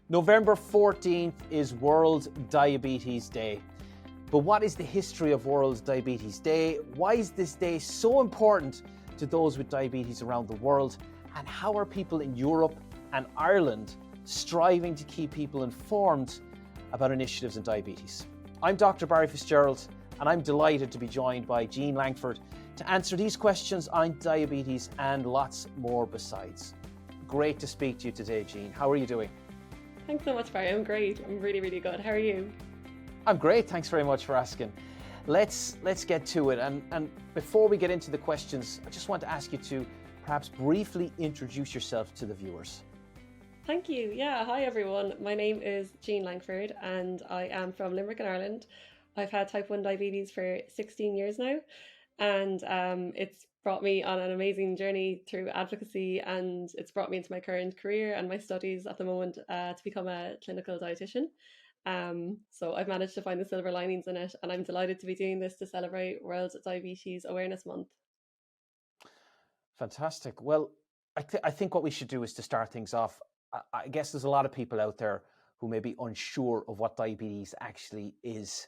November 14th is World Diabetes Day. But what is the history of World Diabetes Day? Why is this day so important to those with diabetes around the world? And how are people in Europe and Ireland striving to keep people informed about initiatives in diabetes? I'm Dr. Barry Fitzgerald, and I'm delighted to be joined by Jean Langford to answer these questions on diabetes and lots more besides. Great to speak to you today, Jean. How are you doing? Thanks so much, Barry. I'm great. I'm really, really good. How are you? I'm great. Thanks very much for asking. Let's get to it. And before we get into the questions, I just want to ask you to perhaps briefly introduce yourself to the viewers. Thank you. Yeah. Hi, everyone. My name is Jean Langford, and I am from Limerick in Ireland. I've had type 1 diabetes for 16 years now, and it's brought me on an amazing journey through advocacy, and it's brought me into my current career and my studies at the moment to become a clinical dietitian. So I've managed to find the silver linings in it, and I'm delighted to be doing this to celebrate World Diabetes Awareness Month. Fantastic. Well, I think what we should do is to start things off. I guess there's a lot of people out there who may be unsure of what diabetes actually is.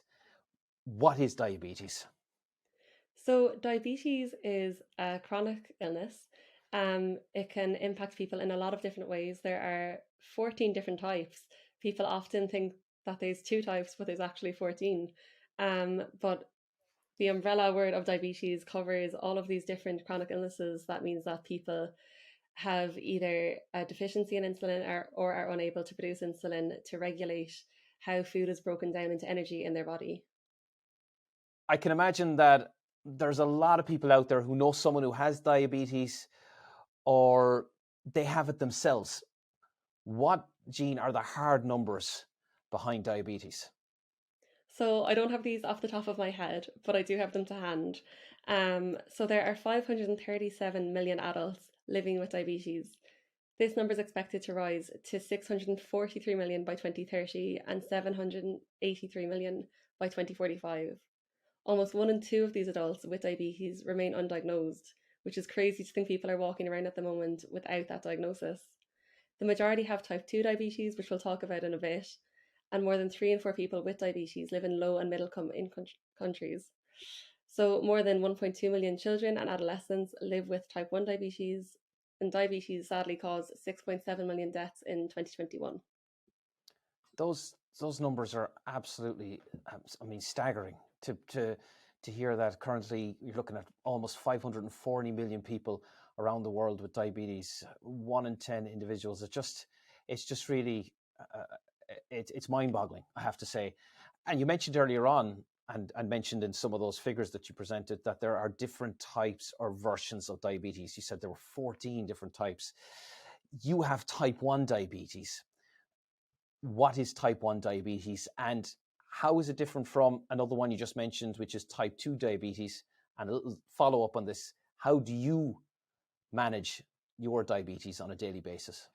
What is diabetes? So, diabetes is a chronic illness. It can impact people in a lot of different ways. There are 14 different types. People often think that there's two types, but there's actually 14. But the umbrella word of diabetes covers all of these different chronic illnesses. That means that people have either a deficiency in insulin or are unable to produce insulin to regulate how food is broken down into energy in their body. I can imagine that there's a lot of people out there who know someone who has diabetes or they have it themselves. What, Jean, are the hard numbers behind diabetes? So I don't have these off the top of my head, but I do have them to hand. So there are 537 million adults living with diabetes. This number is expected to rise to 643 million by 2030 and 783 million by 2045. Almost one in two of these adults with diabetes remain undiagnosed, which is crazy to think people are walking around at the moment without that diagnosis. The majority have type 2 diabetes, which we'll talk about in a bit, and more than 3 in 4 people with diabetes live in low and middle income countries. So, more than 1.2 million children and adolescents live with type 1 diabetes, and diabetes sadly caused 6.7 million deaths in 2021. Those numbers are absolutely, staggering. To hear that currently you're looking at almost 540 million people around the world with diabetes, 1 in 10 individuals. It's just really, it's mind-boggling, I have to say. And you mentioned earlier on, and mentioned in some of those figures that you presented, that there are different types or versions of diabetes. You said there were 14 different types. You have type 1 diabetes. What is type 1 diabetes, and how is it different from another one you just mentioned, which is type 2 diabetes? And a little follow up on this: how do you manage your diabetes on a daily basis?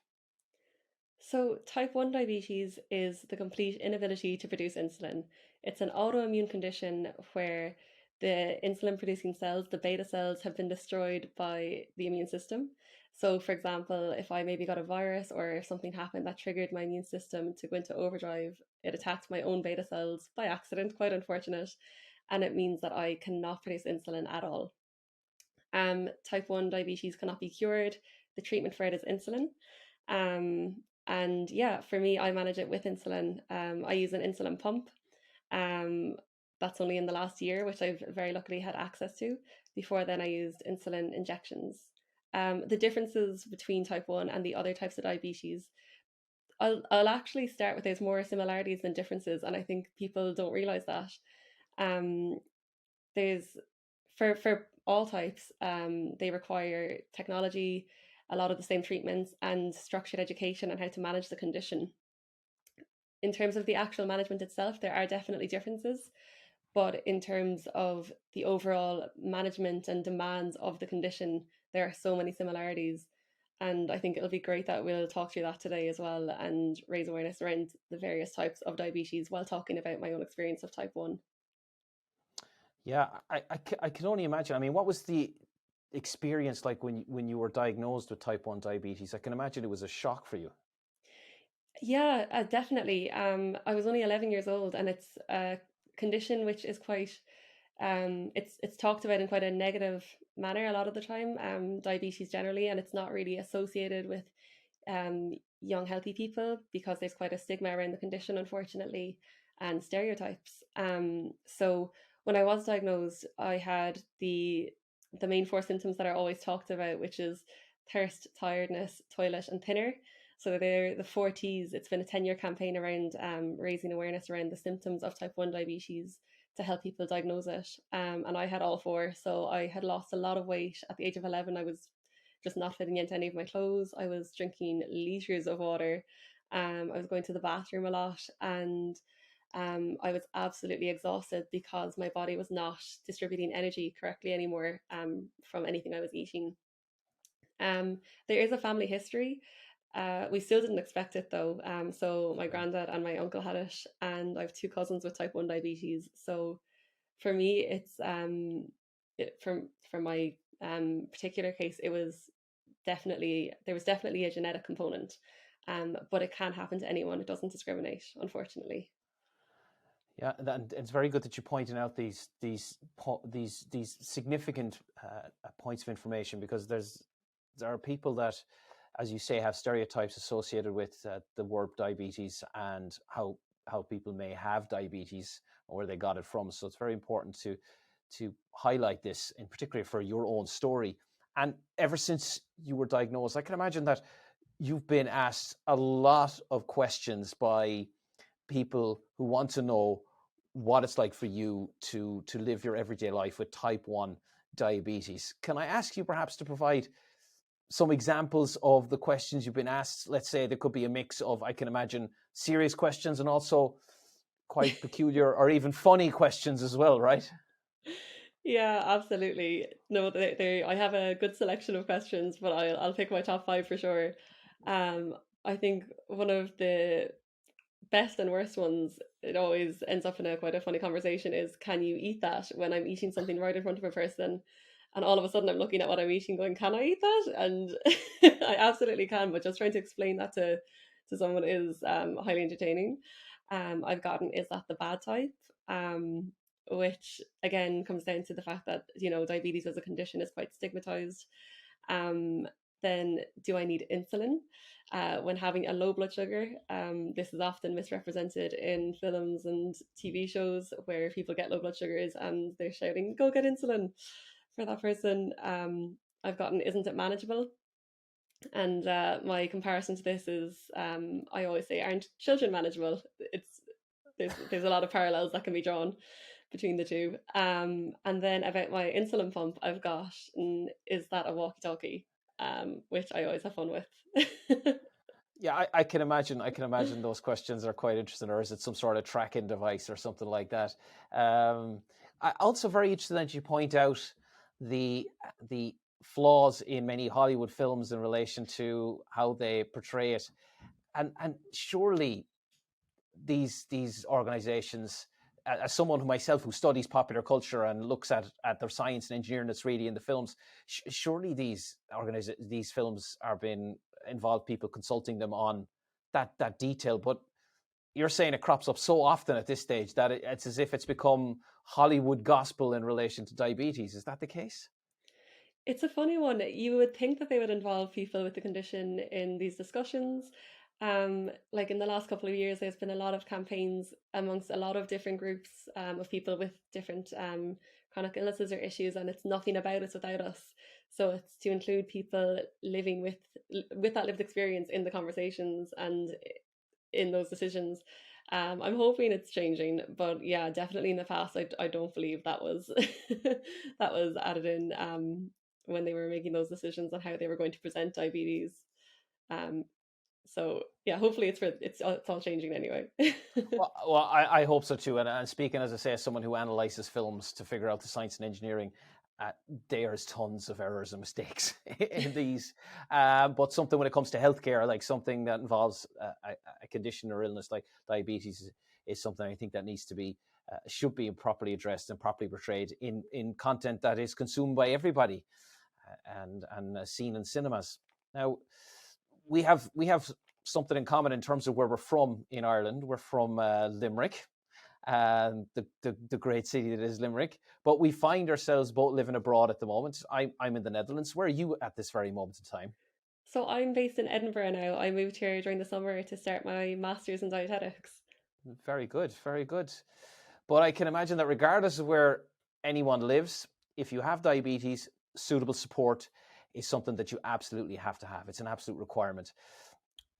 So, type 1 diabetes is the complete inability to produce insulin. It's an autoimmune condition where the insulin producing cells, the beta cells, have been destroyed by the immune system. So, for example, if I maybe got a virus or if something happened that triggered my immune system to go into overdrive, it attacked my own beta cells by accident, quite unfortunate. And it means that I cannot produce insulin at all. Type 1 diabetes cannot be cured. The treatment for it is insulin. And yeah, for me, I manage it with insulin. I use an insulin pump. Um, that's only in the last year, which I've very luckily had access to. Before then, I used insulin injections. The differences between type 1 and the other types of diabetes, I'll actually start with there's more similarities than differences, and I think people don't realize that. Um, there's for all types, they require technology, a lot of the same treatments, and structured education on how to manage the condition. In terms of the actual management itself, there are definitely differences, but in terms of the overall management and demands of the condition, there are so many similarities. And I think it'll be great that we'll talk through that today as well and raise awareness around the various types of diabetes while talking about my own experience of type 1. Yeah, I can only imagine. I mean, what was the experience like when you were diagnosed with type 1 diabetes? I can imagine it was a shock for you. Yeah, definitely. I was only 11 years old, and it's a condition which is quite, it's talked about in quite a negative manner a lot of the time, diabetes generally, and it's not really associated with young healthy people because there's quite a stigma around the condition, unfortunately, and stereotypes. So when I was diagnosed, I had the main four symptoms that are always talked about, which is thirst, tiredness, toilet, and thinner. So they're the four T's. It's been a 10-year campaign around raising awareness around the symptoms of type 1 diabetes to help people diagnose it. And I had all four. So I had lost a lot of weight. At the age of 11, I was just not fitting into any of my clothes. I was drinking liters of water. I was going to the bathroom a lot. And I was absolutely exhausted because my body was not distributing energy correctly anymore from anything I was eating. Um, there is a family history. We still didn't expect it though. So my Okay. granddad and my uncle had it, and I have two cousins with type 1 diabetes. So for me, it's from my particular case, it was definitely there was definitely a genetic component, but it can happen to anyone. It doesn't discriminate, unfortunately. Yeah, and it's very good that you're pointing out these significant points of information, because there are people that, as you say, have stereotypes associated with the word diabetes and how people may have diabetes or where they got it from. So it's very important to highlight this, in particular for your own story. And ever since you were diagnosed, I can imagine that you've been asked a lot of questions by people who want to know what it's like for you to live your everyday life with type 1 diabetes. Can I ask you perhaps to provide some examples of the questions you've been asked? Let's say there could be a mix of, I can imagine, serious questions and also quite peculiar or even funny questions as well, right? Yeah, absolutely. No, I have a good selection of questions, but I'll pick my top five for sure. Um, I think one of the best and worst ones, it always ends up in a quite a funny conversation, is can you eat that, when I'm eating something right in front of a person, and all of a sudden I'm looking at what I'm eating going, can I eat that? And I absolutely can, but just trying to explain that to someone is highly entertaining. I've gotten, is that the bad type? Which again comes down to the fact that, diabetes as a condition is quite stigmatized. um, then do I need insulin when having a low blood sugar? This is often misrepresented in films and TV shows where people get low blood sugars and they're shouting, go get insulin for that person. I've gotten, isn't it manageable? And my comparison to this is, I always say, aren't children manageable? It's there's a lot of parallels that can be drawn between the two. And then about my insulin pump, I've got, is that a walkie-talkie? Which I always have fun with. Yeah, I can imagine. I can imagine those questions are quite interesting. Or is it some sort of tracking device or something like that? I also very interested that you point out the the flaws in many Hollywood films in relation to how they portray it, and surely these organizations, as someone who myself who studies popular culture and looks at the science and engineering that's really in the films, surely these films are being involved people consulting them on that detail. But you're saying it crops up so often at this stage that it's as if it's become Hollywood gospel in relation to diabetes. Is that the case? It's a funny one. You would think that they would involve people with the condition in these discussions. Like in the last couple of years, there's been a lot of campaigns amongst a lot of different groups of people with different chronic illnesses or issues, and it's nothing about us without us. So it's to include people living with that lived experience in the conversations and in those decisions. I'm hoping it's changing, but yeah, definitely in the past, I don't believe that was that was added in when they were making those decisions on how they were going to present diabetes. Um, so yeah, hopefully it's all changing anyway. Well, I hope so too. And speaking, as I say, as someone who analyzes films to figure out the science and engineering, uh, there's tons of errors and mistakes in these. But something when it comes to healthcare, like something that involves a condition or illness like diabetes, is something I think that needs to be should be properly addressed and properly portrayed in content that is consumed by everybody and seen in cinemas. Now, we have something in common in terms of where we're from in Ireland. We're from Limerick, and the great city that is Limerick. But we find ourselves both living abroad at the moment. I'm in the Netherlands. Where are you at this very moment in time? So I'm based in Edinburgh now. I moved here during the summer to start my master's in dietetics. Very good, very good. But I can imagine that regardless of where anyone lives, if you have diabetes, suitable support is something that you absolutely have to have. It's an absolute requirement.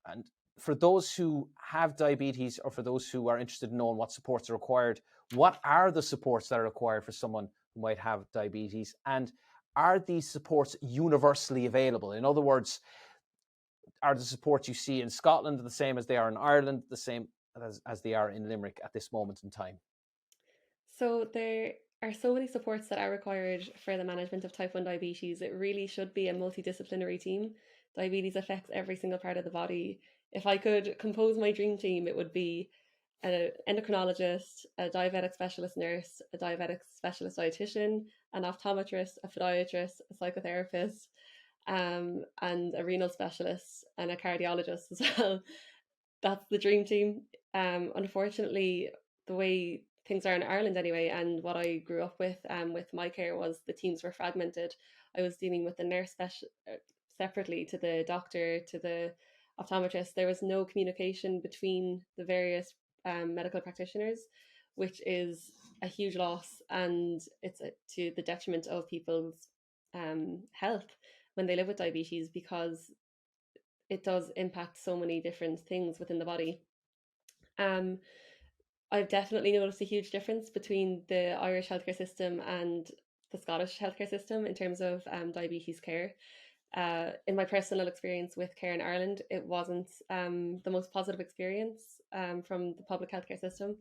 And for those who have diabetes, or for those who are interested in knowing what supports are required, what are the supports that are required for someone who might have diabetes? And are these supports universally available? In other words, are the supports you see in Scotland the same as they are in Ireland, the same as they are in Limerick at this moment in time? So there are so many supports that are required for the management of type 1 diabetes. It really should be a multidisciplinary team. Diabetes affects every single part of the body. If I could compose my dream team, it would be an endocrinologist, a diabetic specialist nurse, a diabetic specialist dietitian, an optometrist, a podiatrist, a psychotherapist, and a renal specialist and a cardiologist as well. That's the dream team. Unfortunately, the way things are in Ireland anyway, and what I grew up with my care was the teams were fragmented. I was dealing with the nurse separately to the doctor, to the optometrist. There was no communication between the various medical practitioners, which is a huge loss, and it's to the detriment of people's health when they live with diabetes, because it does impact so many different things within the body. Um, I've definitely noticed a huge difference between the Irish healthcare system and the Scottish healthcare system in terms of diabetes care. In my personal experience with care in Ireland, it wasn't the most positive experience from the public healthcare system,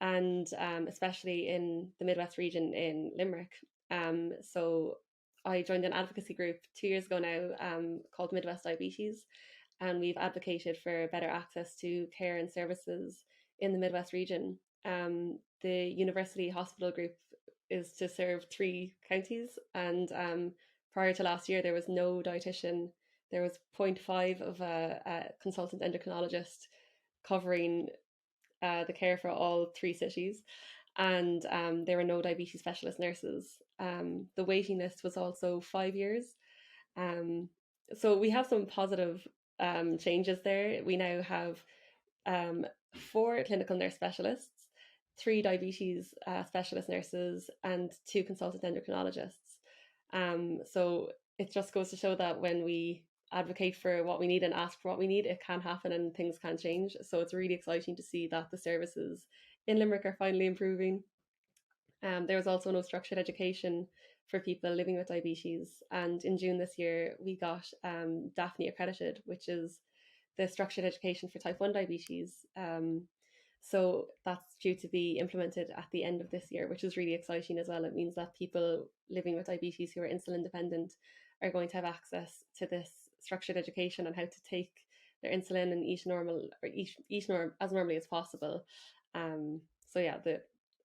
and especially in the Midwest region in Limerick. So I joined an advocacy group 2 years ago now called Midwest Diabetes, and we've advocated for better access to care and services in the Midwest region. The University Hospital Group is to serve 3 counties, and prior to last year, there was no dietitian. There was zero point 0.5 of a consultant endocrinologist covering the care for all 3 cities, and there were no diabetes specialist nurses. The waiting list was also 5 years. Um, so we have some positive changes there. We now have 4 clinical nurse specialists, 3 diabetes specialist nurses, and 2 consultant endocrinologists. So it just goes to show that when we advocate for what we need and ask for what we need, it can happen and things can change. So it's really exciting to see that the services in Limerick are finally improving. There was also no structured education for people living with diabetes. And in June this year, we got Daphne accredited, which is the structured education for type 1 diabetes. So that's due to be implemented at the end of this year, which is really exciting as well. It means that people living with diabetes who are insulin dependent are going to have access to this structured education on how to take their insulin and eat normal, or eat as normally as possible. So yeah, the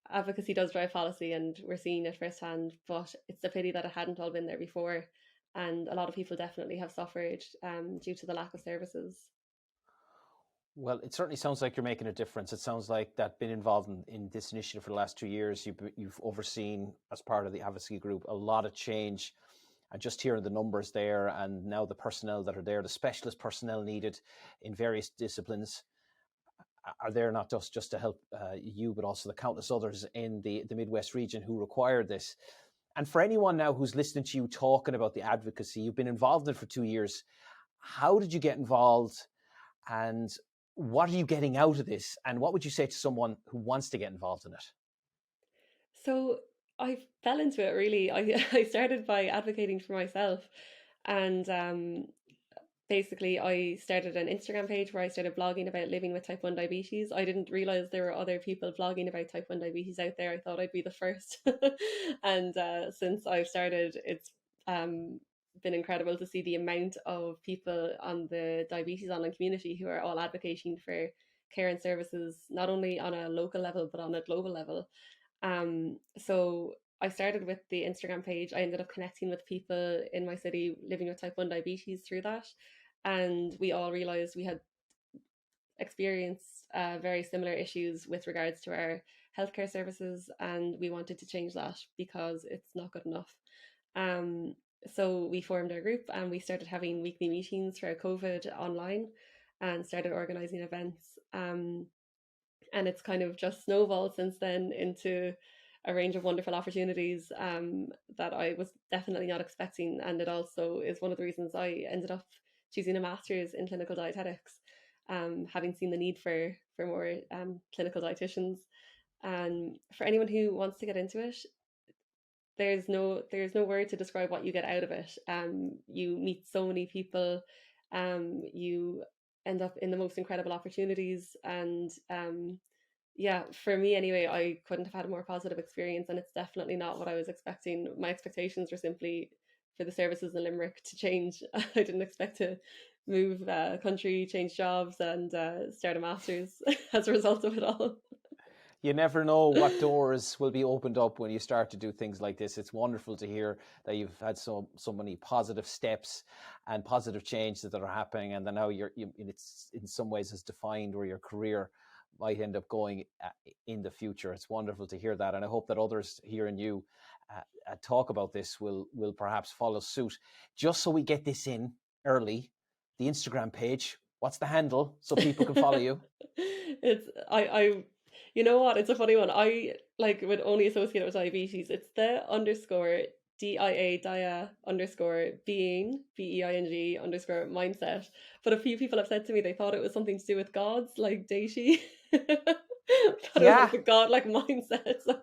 advocacy does drive policy, and we're seeing it firsthand. But it's a pity that it hadn't all been there before, and a lot of people definitely have suffered due to the lack of services. Well, it certainly sounds like you're making a difference. It sounds like that been involved in this initiative for the last 2 years. You've overseen, as part of the advocacy group, a lot of change. And just hearing the numbers there, and now the personnel that are there, the specialist personnel needed in various disciplines, are there not just to help you, but also the countless others in the Midwest region who require this. And for anyone now who's listening to you talking about the advocacy, you've been involved in it for 2 years. How did you get involved, and what are you getting out of this? And what would you say to someone who wants to get involved in it? So I fell into it really. I started by advocating for myself, and basically I started an Instagram page where I started blogging about living with type 1 diabetes. I didn't realize there were other people blogging about type 1 diabetes out there. I thought I'd be the first. And since I've started, it's been incredible to see the amount of people on the diabetes online community who are all advocating for care and services, not only on a local level, but on a global level. So I started with the Instagram page. I ended up connecting with people in my city living with type 1 diabetes through that. And we all realized we had experienced very similar issues with regards to our healthcare services, and we wanted to change that because it's not good enough. Um, so we formed our group and we started having weekly meetings throughout COVID online and started organizing events. And it's kind of just snowballed since then into a range of wonderful opportunities that I was definitely not expecting. And it also is one of the reasons I ended up choosing a master's in clinical dietetics, having seen the need for more clinical dietitians. And for anyone who wants to get into it, there's no word to describe what you get out of it. You meet so many people, you end up in the most incredible opportunities, and yeah, for me anyway, I couldn't have had a more positive experience, and it's definitely not what I was expecting. My expectations were simply for the services in Limerick to change. I didn't expect to move country, change jobs, and start a master's as a result of it all. You never know what doors will be opened up when you start to do things like this. It's wonderful to hear that you've had so many positive steps and positive changes that are happening, and then now it's in some ways has defined where your career might end up going in the future. It's wonderful to hear that, and I hope that others hearing you talk about this will perhaps follow suit. Just so we get this in early, the Instagram page. What's the handle so people can follow you? It's I you know what? It's a funny one. I like would only associate it with diabetes. It's the underscore dia underscore being being underscore mindset. But a few people have said to me they thought it was something to do with gods, like deity. Thought it was Yeah, like the god like mindset. So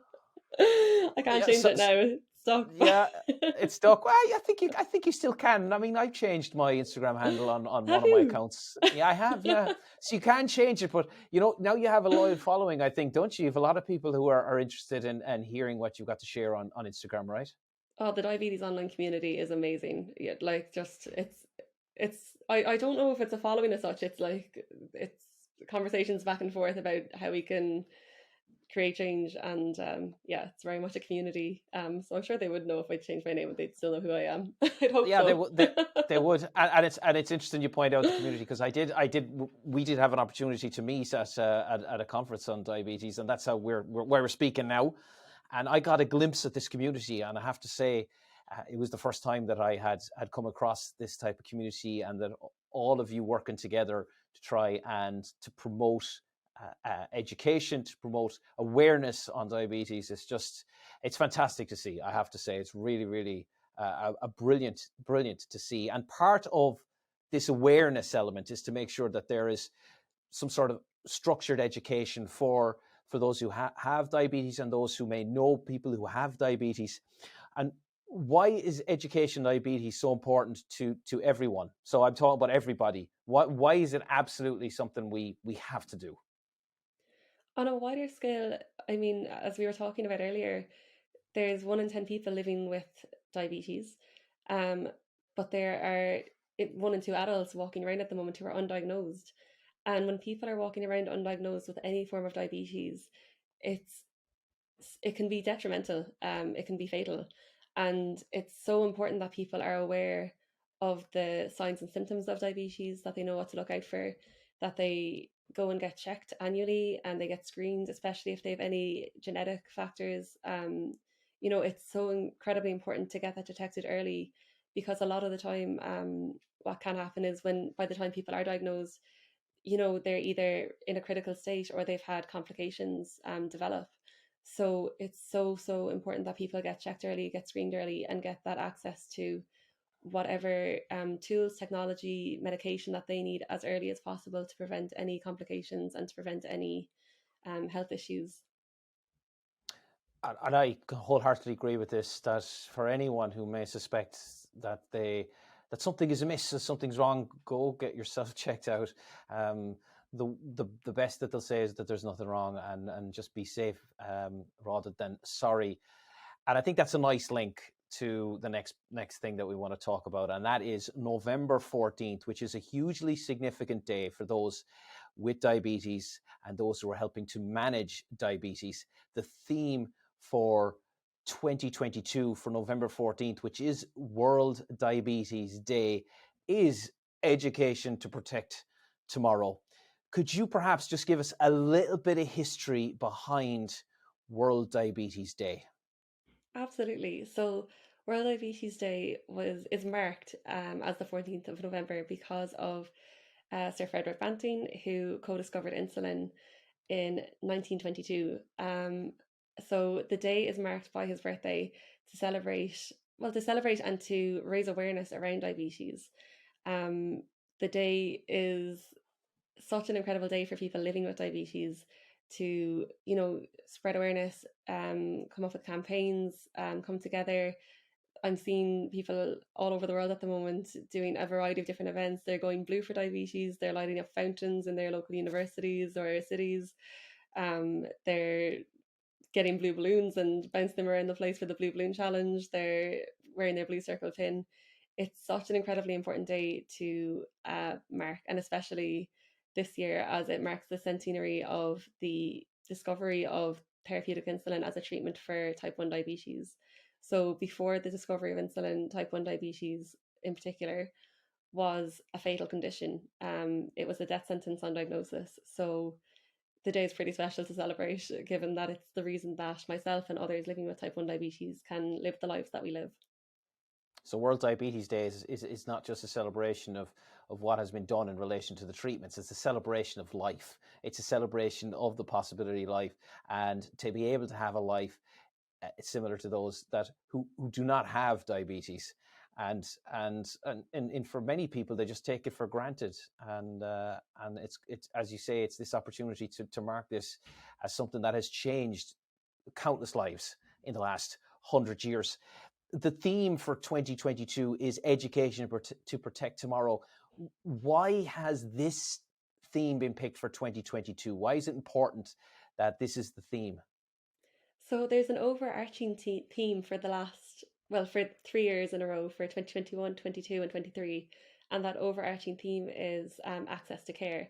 I can't yeah. change it now. It's stuck. Yeah, it's stuck. Well, I think you still can. I mean, I've changed my Instagram handle on Have one of my you? accounts. Yeah, I have. Yeah, so you can change it, but now you have a loyal following. I think, don't you? You have a lot of people who are interested in and hearing what you've got to share on Instagram, right? Oh, the diabetes online community is amazing. Yeah, like just it's I don't know if it's a following as such. It's like it's conversations back and forth about how we can create change, and yeah, it's very much a community. So I'm sure they would know if I changed my name and they'd still know who I am. I'd hope Yeah, they so. would. They would, and it's interesting you point out the community, because we did have an opportunity to meet at a conference on diabetes, and that's how we're speaking now. And I got a glimpse at this community, and I have to say, it was the first time that I had come across this type of community, and that all of you working together to try and to promote education, to promote awareness on diabetes. It's fantastic to see. I have to say, it's really, really a brilliant to see. And part of this awareness element is to make sure that there is some sort of structured education for those who have diabetes and those who may know people who have diabetes. And why is education diabetes so important to everyone? So I'm talking about everybody. Why is it absolutely something we have to do? On a wider scale, I mean, as we were talking about earlier, there's 1 in 10 people living with diabetes, um, but there are 1 in 2 adults walking around at the moment who are undiagnosed. And when people are walking around undiagnosed with any form of diabetes, it's it can be detrimental. It can be fatal, and it's so important that people are aware of the signs and symptoms of diabetes, that they know what to look out for, that they go and get checked annually and they get screened, especially if they have any genetic factors. It's so incredibly important to get that detected early, because a lot of the time, what can happen is when by the time people are diagnosed, they're either in a critical state or they've had complications develop. So it's so important that people get checked early, get screened early, and get that access to whatever tools, technology, medication that they need as early as possible to prevent any complications and to prevent any health issues. And I wholeheartedly agree with this, that for anyone who may suspect that something is amiss, or something's wrong, go get yourself checked out. Um, the best that they'll say is that there's nothing wrong, and just be safe, rather than sorry. And I think that's a nice link to the next thing that we want to talk about, and that is November 14th, which is a hugely significant day for those with diabetes and those who are helping to manage diabetes. The theme for 2022, for November 14th, which is World Diabetes Day, is education to protect tomorrow. Could you perhaps just give us a little bit of history behind World Diabetes Day? Absolutely. So World Diabetes Day is marked as the 14th of November because of Sir Frederick Banting, who co-discovered insulin in 1922. So the day is marked by his birthday to celebrate and to raise awareness around diabetes. Um, the day is such an incredible day for people living with diabetes to, spread awareness, come up with campaigns, come together. I'm seeing people all over the world at the moment doing a variety of different events. They're going blue for diabetes. They're lighting up fountains in their local universities or cities. They're getting blue balloons and bouncing them around the place for the blue balloon challenge. They're wearing their blue circle pin. It's such an incredibly important day to mark, and especially this year as it marks the centenary of the discovery of therapeutic insulin as a treatment for type 1 diabetes. So before the discovery of insulin, type 1 diabetes in particular was a fatal condition. It was a death sentence on diagnosis. So the day is pretty special to celebrate, given that it's the reason that myself and others living with type 1 diabetes can live the lives that we live. So World Diabetes Day is not just a celebration of what has been done in relation to the treatments. It's a celebration of life. It's a celebration of the possibility of life, and to be able to have a life similar to those that who do not have diabetes. And for many people, they just take it for granted. And it's as you say, it's this opportunity to mark this as something that has changed countless lives in the last 100 years. The theme for 2022 is education to protect tomorrow. Why has this theme been picked for 2022? Why is it important that this is the theme? So there's an overarching theme for for 3 years in a row, for 2021, 22, and 23. And that overarching theme is access to care.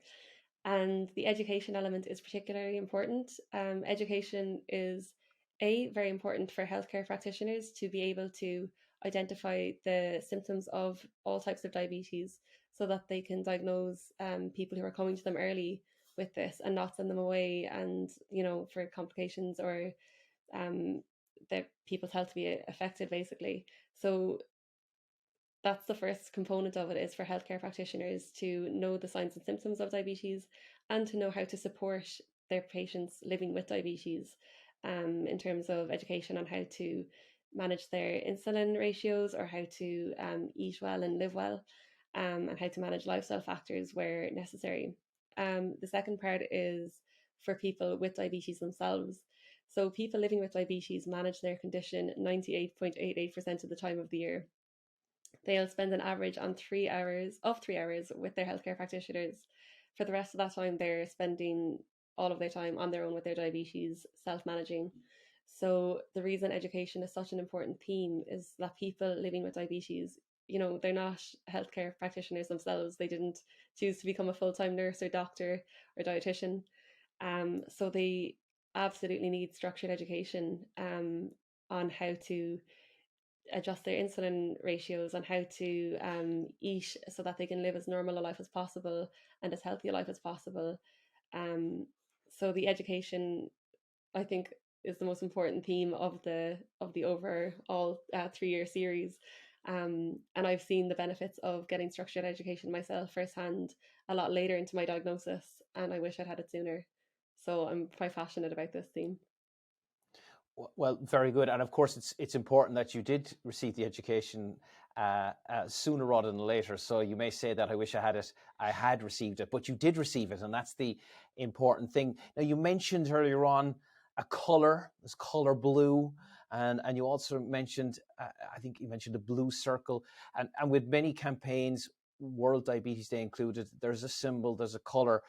And the education element is particularly important. Education is very important for healthcare practitioners to be able to identify the symptoms of all types of diabetes so that they can diagnose people who are coming to them early with this and not send them away and, for complications or that people's health to be affected, basically. So that's the first component of it, is for healthcare practitioners to know the signs and symptoms of diabetes and to know how to support their patients living with diabetes, in terms of education on how to manage their insulin ratios or how to eat well and live well, and how to manage lifestyle factors where necessary. The second part is for people with diabetes themselves. So people living with diabetes manage their condition 98.88% of the time of the year. They'll spend an average on 3 hours with their healthcare practitioners. For the rest of that time, they're spending all of their time on their own with their diabetes, self-managing. So the reason education is such an important theme is that people living with diabetes, they're not healthcare practitioners themselves. They didn't choose to become a full-time nurse or doctor or dietitian. So they absolutely need structured education on how to adjust their insulin ratios, on how to eat so that they can live as normal a life as possible and as healthy a life as possible. Um, so the education, I think, is the most important theme of the overall 3 year series. And I've seen the benefits of getting structured education myself firsthand a lot later into my diagnosis, and I wish I'd had it sooner. So I'm quite passionate about this theme. Well, very good. And of course, it's important that you did receive the education sooner rather than later. So you may say that I wish I had received it, but you did receive it, and that's the important thing. Now, you mentioned earlier on a color, this color blue, and you also mentioned, I think you mentioned a blue circle, and with many campaigns, World Diabetes Day included, there's a symbol, there's a color.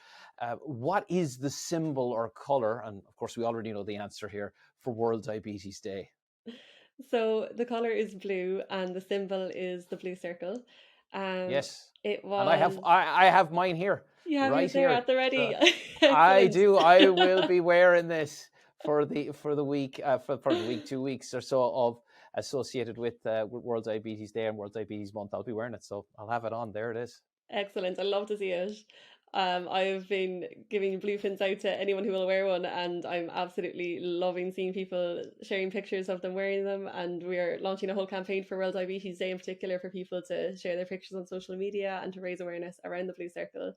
What is the symbol or color? And of course, we already know the answer here for World Diabetes Day. So the color is blue and the symbol is the blue circle. Um, Yes, it and was, I have mine here, you have yours right there here. at the So ready. I Excellent. do. I will be wearing this for the week for the week, 2 weeks or so of associated with World Diabetes Day and World Diabetes Month. I'll be wearing it, so I'll have it on. There it is. Excellent. I love to see it. I've been giving blue pins out to anyone who will wear one, and I'm absolutely loving seeing people sharing pictures of them wearing them. And we're launching a whole campaign for World Diabetes Day in particular for people to share their pictures on social media and to raise awareness around the blue circle.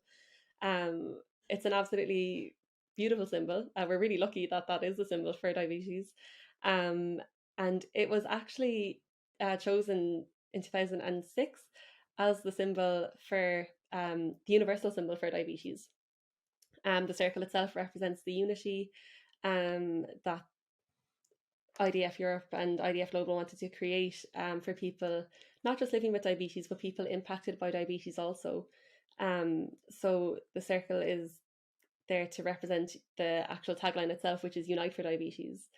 It's an absolutely beautiful symbol. We're really lucky that that is the symbol for diabetes. Um, and it was actually chosen in 2006 as the symbol for the universal symbol for diabetes. The circle itself represents the unity that IDF Europe and IDF Global wanted to create for people not just living with diabetes, but people impacted by diabetes also. So the circle is there to represent the actual tagline itself, which is Unite for Diabetes.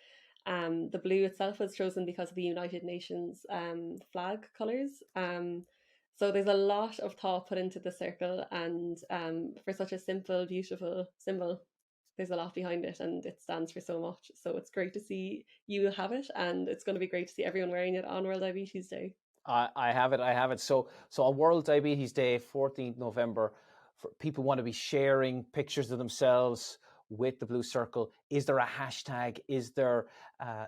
The blue itself was chosen because of the United Nations flag colours. So there's a lot of thought put into the circle, and for such a simple, beautiful symbol, there's a lot behind it, and it stands for so much. So it's great to see you have it, and it's going to be great to see everyone wearing it on World Diabetes Day. I have it. I have it. So on World Diabetes Day, 14th November, for people want to be sharing pictures of themselves with the blue circle. Is there a hashtag? Is there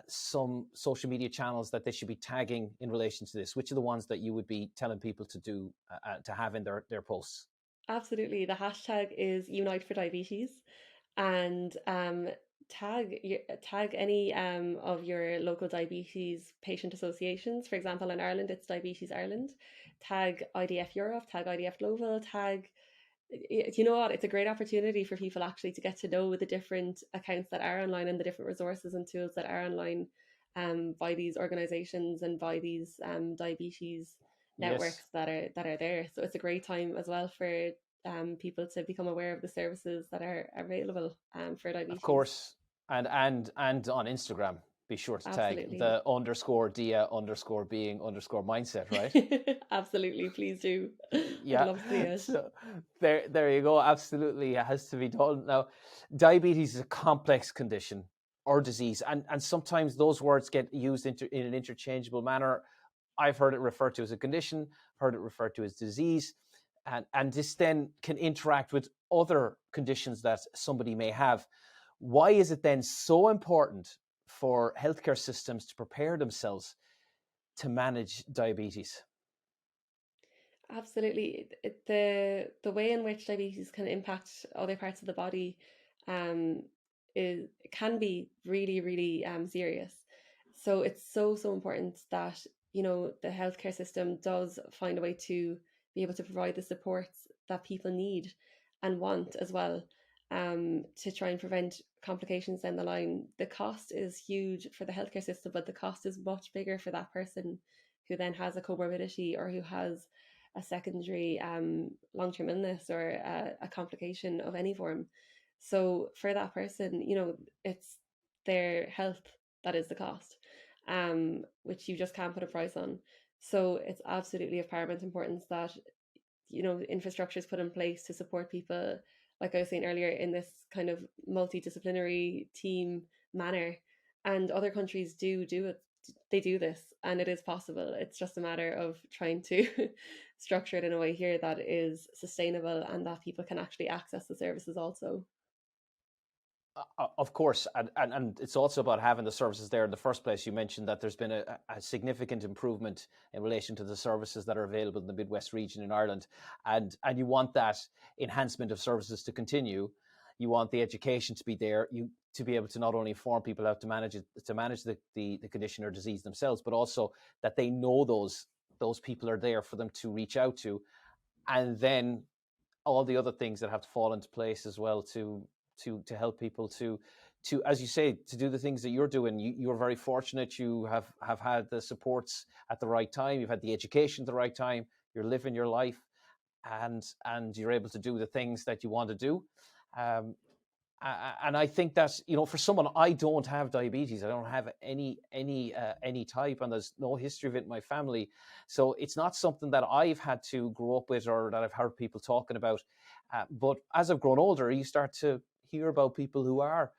some social media channels that they should be tagging in relation to this? Which are the ones that you would be telling people to do to have in their posts? Absolutely. The hashtag is Unite for Diabetes, and tag any of your local diabetes patient associations. For example, in Ireland, it's Diabetes Ireland. Tag IDF Europe, tag IDF Global, tag. You know what? It's a great opportunity for people actually to get to know the different accounts that are online and the different resources and tools that are online by these organizations and by these diabetes Yes. networks that are there. So it's a great time as well for people to become aware of the services that are available for Of diabetes. course, and on Instagram, be sure to tag Absolutely. the underscore dia underscore being underscore mindset, right? Absolutely, please do. I'd Yeah. love to see it. So there you go. Absolutely, it has to be done. Now, diabetes is a complex condition or disease, and sometimes those words get used in an interchangeable manner. I've heard it referred to as a condition, heard it referred to as disease, and this then can interact with other conditions that somebody may have. Why is it then so important for healthcare systems to prepare themselves to manage diabetes? Absolutely. The way in which diabetes can impact other parts of the body um, is can be really, really serious. So it's so important that, you know, the healthcare system does find a way to be able to provide the supports that people need and want as well, to try and prevent complications down the line. The cost is huge for the healthcare system, but the cost is much bigger for that person who then has a comorbidity or who has a secondary long-term illness or a complication of any form. So for that person, you know, it's their health that is the cost, which you just can't put a price on. So it's absolutely of paramount importance that, you know, infrastructure is put in place to support people, like I was saying earlier, in this kind of multidisciplinary team manner. And other countries do it. They do this, and it is possible. It's just a matter of trying to structure it in a way here that is sustainable and that people can actually access the services also. Of course, and it's also about having the services there in the first place. You mentioned that there's been a significant improvement in relation to the services that are available in the Midwest region in Ireland, and you want that enhancement of services to continue. You want the education to be there, you to be able to not only inform people how to manage it, to manage the condition or disease themselves, but also that they know those people are there for them to reach out to, and then all the other things that have to fall into place as well to help people to, as you say, to do the things that you're doing. You're very fortunate. You have had the supports at the right time. You've had the education at the right time. You're living your life, and you're able to do the things that you want to do. Um, and I think that, you know, for someone, I don't have diabetes. I don't have any type, and there's no history of it in my family. So it's not something that I've had to grow up with or that I've heard people talking about. But as I've grown older, you start to hear about people who are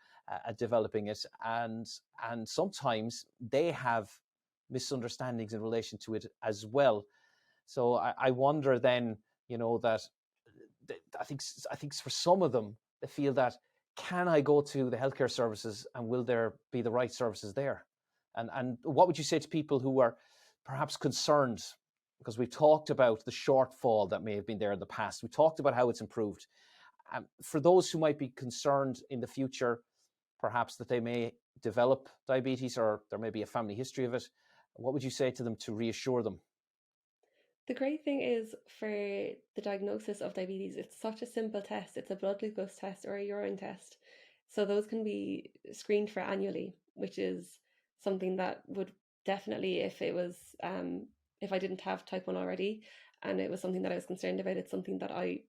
developing it, and sometimes they have misunderstandings in relation to it as well. So I wonder then, you know, that I think for some of them, they feel that, can I go to the healthcare services and will there be the right services there? And what would you say to people who are perhaps concerned? Because we've talked about the shortfall that may have been there in the past. We talked about how it's improved. For those who might be concerned in the future, perhaps that they may develop diabetes or there may be a family history of it, what would you say to them to reassure them? The great thing is for the diagnosis of diabetes, it's such a simple test. It's a blood glucose test or a urine test. So those can be screened for annually, which is something that would definitely, if I didn't have type 1 already and it was something that I was concerned about, it's something that I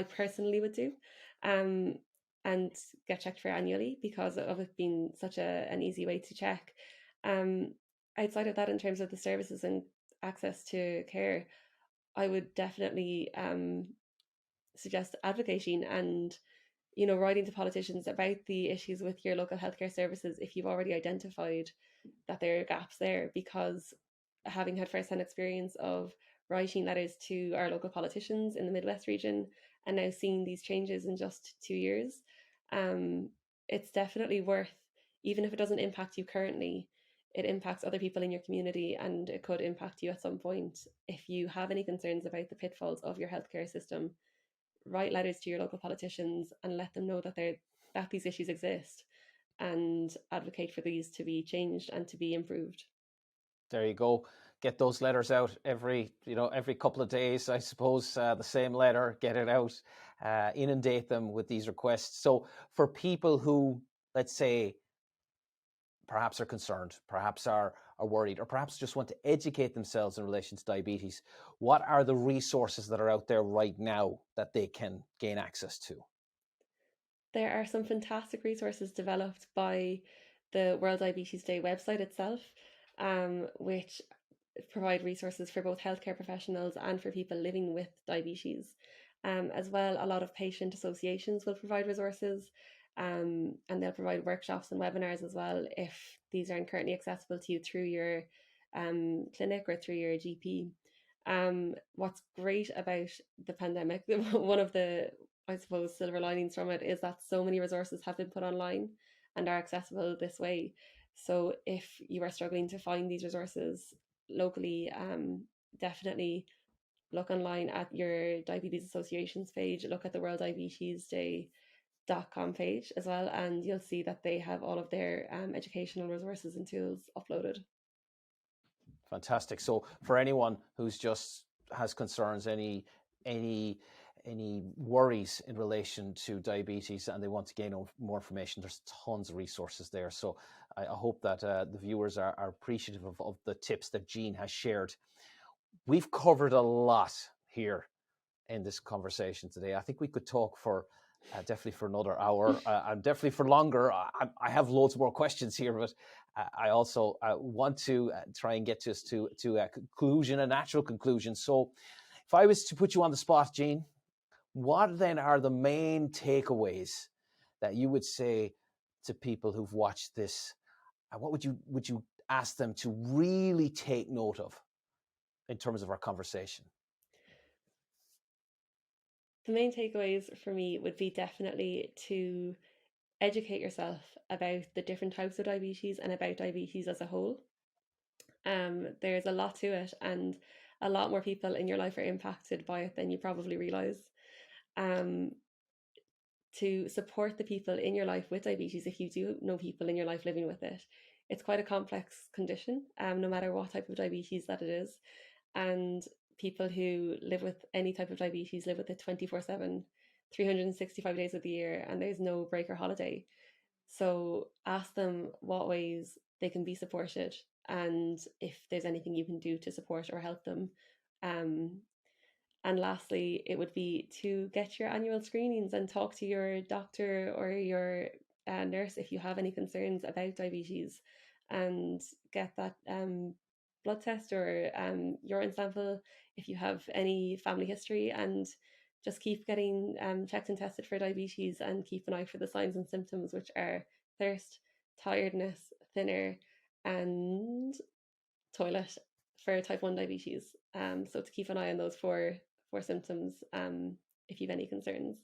personally would do, um, and get checked for annually because of it being such an easy way to check. Um, Outside of that, in terms of the services and access to care, I would definitely suggest advocating and writing to politicians about the issues with your local healthcare services if you've already identified that there are gaps there. Because having had first-hand experience of writing letters to our local politicians in the Midwest region and now seeing these changes in just 2 years, um, it's definitely worth, even if it doesn't impact you currently, it impacts other people in your community and it could impact you at some point. If you have any concerns about the pitfalls of your healthcare system, write letters to your local politicians and let them know that these issues exist and advocate for these to be changed and to be improved. There you go. Get those letters out every couple of days, I suppose. The same letter, get it out, inundate them with these requests. So for people who, let's say, perhaps are concerned, perhaps are worried, or perhaps just want to educate themselves in relation to diabetes, what are the resources that are out there right now that they can gain access to? There are some fantastic resources developed by the World Diabetes Day website itself, which provide resources for both healthcare professionals and for people living with diabetes. As well, a lot of patient associations will provide resources, and they'll provide workshops and webinars as well if these aren't currently accessible to you through your clinic or through your GP. What's great about the pandemic, one of the, I suppose, silver linings from it is that so many resources have been put online and are accessible this way. So if you are struggling to find these resources locally, definitely look online at your Diabetes Association's page, look at the World Diabetes Day.com page as well, and you'll see that they have all of their educational resources and tools uploaded. Fantastic. So for anyone who's just has concerns, any worries in relation to diabetes and they want to gain more information, there's tons of resources there. So I hope that the viewers are appreciative of the tips that Jean has shared. We've covered a lot here in this conversation today. I think we could talk for definitely for another hour and definitely for longer. I have loads more questions here, but I also want to try and get us to a conclusion, a natural conclusion. So if I was to put you on the spot, Jean, what then are the main takeaways that you would say to people who've watched this? What would you ask them to really take note of in terms of our conversation? The main takeaways for me would be definitely to educate yourself about the different types of diabetes and about diabetes as a whole. There's a lot to it, and a lot more people in your life are impacted by it than you probably realize. Um, to support the people in your life with diabetes, if you do know people in your life living with it, it's quite a complex condition, no matter what type of diabetes that it is. And people who live with any type of diabetes live with it 24/7, 365 days of the year, and there's no break or holiday. So ask them what ways they can be supported and if there's anything you can do to support or help them. Um, and lastly, it would be to get your annual screenings and talk to your doctor or your nurse if you have any concerns about diabetes, and get that blood test or urine sample if you have any family history, and just keep getting checked and tested for diabetes and keep an eye for the signs and symptoms, which are thirst, tiredness, thinner, and toilet for type 1 diabetes. So to keep an eye on those four symptoms if you have any concerns.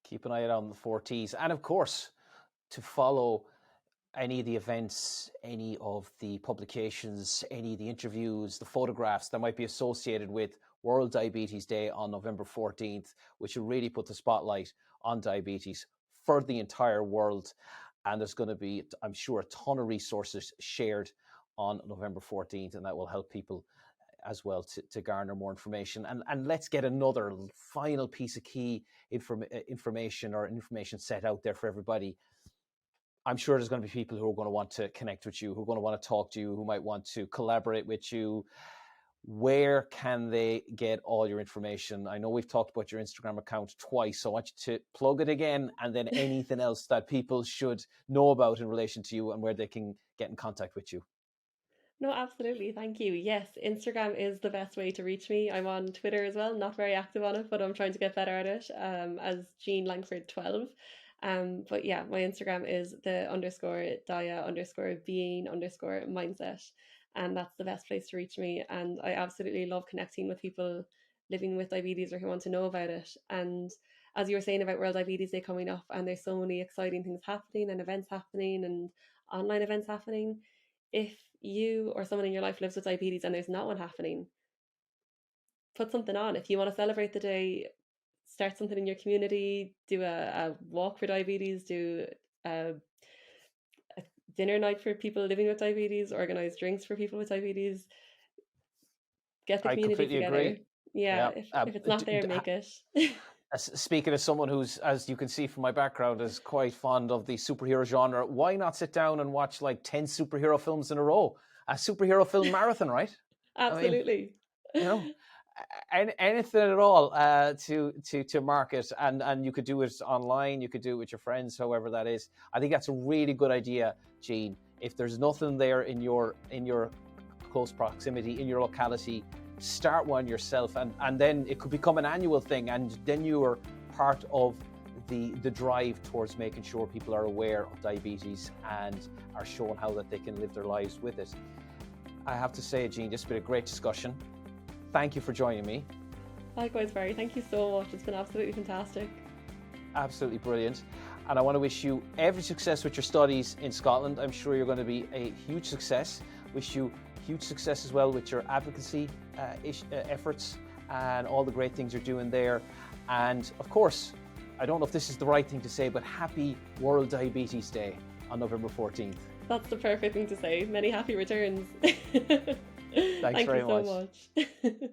Keep an eye out on the 4Ts. And of course, to follow any of the events, any of the publications, any of the interviews, the photographs that might be associated with World Diabetes Day on November 14th, which will really put the spotlight on diabetes for the entire world. And there's going to be, I'm sure, a ton of resources shared on November 14th, and that will help people as well to garner more information. And let's get another final piece of key information set out there for everybody. I'm sure there's going to be people who are going to want to connect with you, who are going to want to talk to you, who might want to collaborate with you. Where can they get all your information? I know we've talked about your Instagram account twice, so I want you to plug it again, and then anything else that people should know about in relation to you and where they can get in contact with you. No, absolutely. Thank you. Yes, Instagram is the best way to reach me. I'm on Twitter as well, not very active on it, but I'm trying to get better at it, as Jean Langford 12. But yeah, my Instagram is the _dia_being_mindset. And that's the best place to reach me. And I absolutely love connecting with people living with diabetes or who want to know about it. And as you were saying about World Diabetes Day coming up, and there's so many exciting things happening and events happening and online events happening, if you or someone in your life lives with diabetes and there's not one happening, put something on. If you want to celebrate the day, start something in your community, do a walk for diabetes, do a dinner night for people living with diabetes, organize drinks for people with diabetes, get the I community completely together. agree. Yeah, if it's not there, make it. Speaking as someone who's, as you can see from my background, is quite fond of the superhero genre, why not sit down and watch like 10 superhero films in a row? A superhero film marathon, right? Absolutely. I mean, anything at all to market, and you could do it online, you could do it with your friends, however that is. I think that's a really good idea, Jean. If there's nothing there in your close proximity, in your locality, start one yourself, and then it could become an annual thing, and then you are part of the drive towards making sure people are aware of diabetes and are shown how that they can live their lives with it. I have to say, Jean, this has been a great discussion. Thank you for joining me. Likewise, Barry. Thank you so much. It's been absolutely fantastic. Absolutely brilliant. And I want to wish you every success with your studies in Scotland. I'm sure you're going to be a huge success. Wish you huge success as well with your advocacy efforts and all the great things you're doing there. And of course, I don't know if this is the right thing to say, but happy World Diabetes Day on November 14th. That's the perfect thing to say. Many happy returns. Thanks very much. Thank you so much.